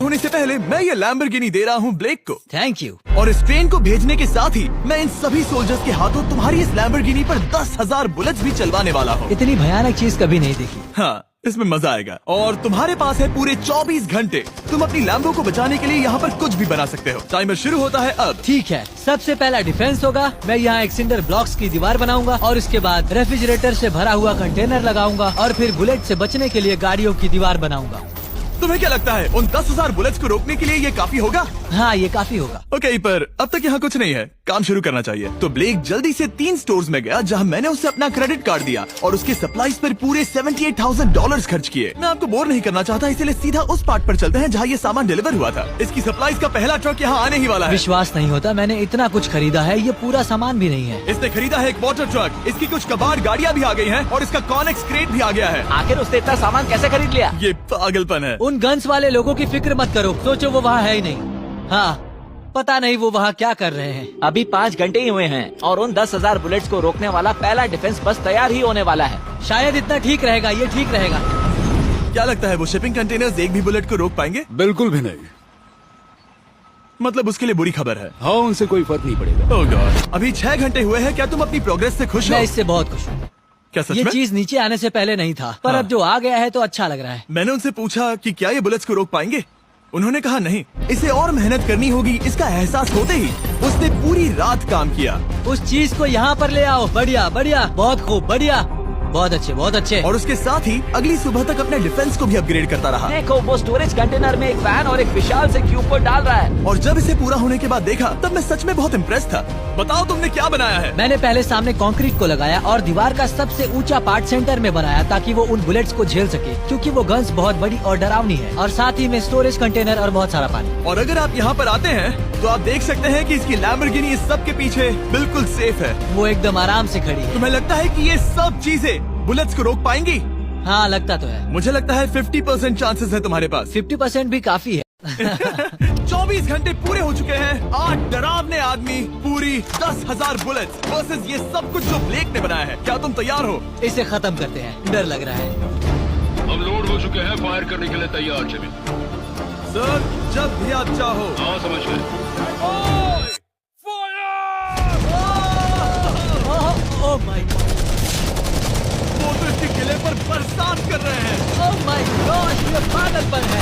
होने से पहले मैं ये लैम्बोर्गिनी दे रहा हूँ ब्लेक को। Thank you. और इस ट्रेन को भेजने के साथ ही मैं इन सभी सोल्जर्स के हाथों तुम्हारी इस लैम्बोर्गिनी पर 10,000 बुलेट्स भी चलवाने वाला हूँ। इतनी भयानक चीज कभी नहीं देखी। हाँ, इसमें मजा आएगा। और तुम्हारे पास है पूरे 24 घंटे। तुम अपनी लैम्बो को बचाने के लिए यहाँ पर कुछ भी बना सकते हो। टाइमर शुरू होता है अब। ठीक है, सबसे पहला डिफेंस होगा। मैं यहाँ एक सिंडर ब्लॉक्स की दीवार बनाऊंगा और इसके बाद रेफ्रिजरेटर से भरा हुआ कंटेनर लगाऊंगा और फिर बुलेट से बचने के लिए गाड़ियों की दीवार बनाऊंगा। तुम्हें क्या लगता है उन 10,000 बुलेट्स को रोकने के लिए ये काफी होगा? हाँ, ये काफी होगा। ओके, पर अब तक यहाँ कुछ नहीं है, काम शुरू करना चाहिए। तो ब्लेक जल्दी से 3 स्टोर्स में गया जहाँ मैंने उसे अपना क्रेडिट कार्ड दिया और उसके सप्लाईज पर पूरे $78,000 खर्च किए। मैं आपको बोर नहीं करना चाहता, इसलिए सीधा उस पार्ट पर चलते हैं जहाँ ये सामान डिलीवर हुआ था। इसकी सप्लाईज का पहला ट्रक यहाँ आने ही वाला है। विश्वास नहीं होता, मैंने इतना कुछ खरीदा है, ये पूरा सामान भी नहीं है। इसने खरीदा है एक वाटर ट्रक, इसकी कुछ कबाड़ गाड़ियाँ भी आ गई हैं और इसका कॉनेक्स क्रेट भी आ गया है। आखिर उसने इतना सामान कैसे खरीद लिया? ये पागलपन है। उन गन्स वाले लोगों की फिक्र मत करो, सोचो वो वहाँ है ही नहीं। हाँ, पता नहीं वो वहाँ क्या कर रहे हैं। अभी 5 घंटे ही हुए हैं और उन 10,000 बुलेट्स को रोकने वाला पहला डिफेंस बस तैयार ही होने वाला है। शायद इतना ठीक रहेगा, ये ठीक रहेगा। क्या लगता है वो शिपिंग कंटेनर्स एक भी बुलेट को रोक पाएंगे? बिल्कुल भी नहीं। मतलब उसके लिए बुरी खबर है। हाँ, उनसे कोई फर्क नहीं पड़ेगा। ओह गॉड, अभी 6 घंटे हुए हैं। क्या तुम अपनी प्रोग्रेस से खुश हो? मैं इससे बहुत खुश हूँ। क्या सच ये में? चीज नीचे आने से पहले नहीं था, पर हाँ। अब जो आ गया है तो अच्छा लग रहा है। मैंने उनसे पूछा कि क्या ये बुलेट्स को रोक पाएंगे। उन्होंने कहा नहीं, इसे और मेहनत करनी होगी। इसका एहसास होते ही उसने पूरी रात काम किया। उस चीज को यहाँ पर ले आओ। बढ़िया बढ़िया, बहुत खूब, बढ़िया, बहुत अच्छे, बहुत अच्छे। और उसके साथ ही अगली सुबह तक अपने डिफेंस को भी अपग्रेड करता रहा। देखो, वो स्टोरेज कंटेनर में एक फैन और एक विशाल से क्यूब को डाल रहा है। और जब इसे पूरा होने के बाद देखा तब मैं सच में बहुत इम्प्रेस था। बताओ तुमने क्या बनाया है? मैंने पहले सामने कंक्रीट को लगाया और दीवार का सबसे ऊंचा पार्ट सेंटर में बनाया ताकि वो उन बुलेट्स को झेल सके, क्योंकि वो गन्स बहुत बड़ी और डरावनी है। और साथ ही में स्टोरेज कंटेनर और बहुत सारा पानी। और अगर आप यहाँ पर आते हैं तो आप देख सकते हैं कि इसकी लैम्बोर्गिनी इस सब के पीछे बिल्कुल सेफ है। वो एकदम आराम से खड़ी है। तुम्हें लगता है कि ये सब चीजें बुलेट्स को रोक पाएंगी? हाँ, लगता तो है। मुझे लगता है 50% चांसेस है तुम्हारे पास। 50% भी काफी है। 24 घंटे पूरे हो चुके हैं। 8 डरावने आदमी, पूरी 10,000 बुलेट्स वर्सेस ये सब कुछ जो ब्लेक ने बनाया है। क्या तुम तैयार हो? इसे खत्म करते हैं, डर लग रहा है। हम लोड हो चुके हैं, फायर करने के लिए तैयार। चलिए सर, जब भी आप चाहो। हाँ, समझ गए। ओह माय गॉड, वो तो इसके किले पर बरसात कर रहे हैं। ओह माय गॉड, ये पागलपन है।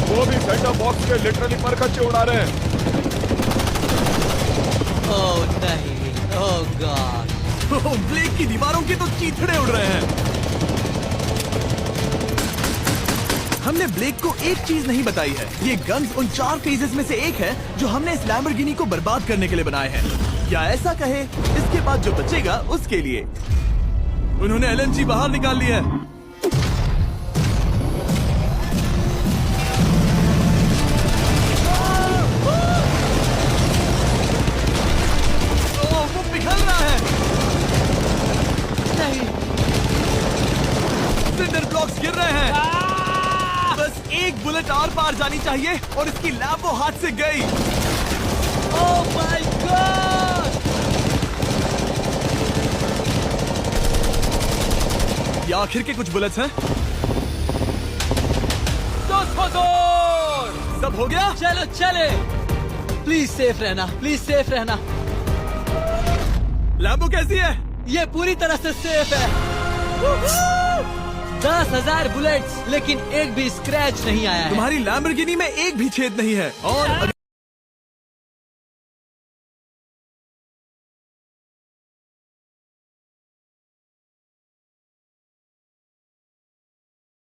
वो भी सेटअप बॉक्स के लिटरली पर कच्चे उड़ा रहे हैं। ओह नहीं, ओह गॉड। ब्लेक की दीवारों की तो चीथड़े उड़ रहे हैं। हमने ब्लेक को एक चीज नहीं बताई है। ये गन्स उन 4 फेजेस में से एक है जो हमने इस लैम्बोर्गिनी को बर्बाद करने के लिए बनाए हैं। या ऐसा कहे, इसके बाद जो बचेगा उसके लिए। उन्होंने LNG बाहर निकाल लिया है। वो पिघल रहा है। नहीं, सिंडर ब्लॉक्स गिर रहे हैं। बस एक बुलेट आर पार जानी चाहिए और इसकी लैम्बो हाथ से गई। Oh my God. ये आखिर के कुछ बुलेट्स हैं। सब हो गया? चलो चले। प्लीज सेफ रहना, प्लीज सेफ रहना। लैम्बो कैसी है? ये पूरी तरह से सेफ है। 10,000 बुलेट्स, लेकिन एक भी स्क्रैच नहीं आया है। तुम्हारी लैम्बोर्गिनी में एक भी छेद नहीं है। और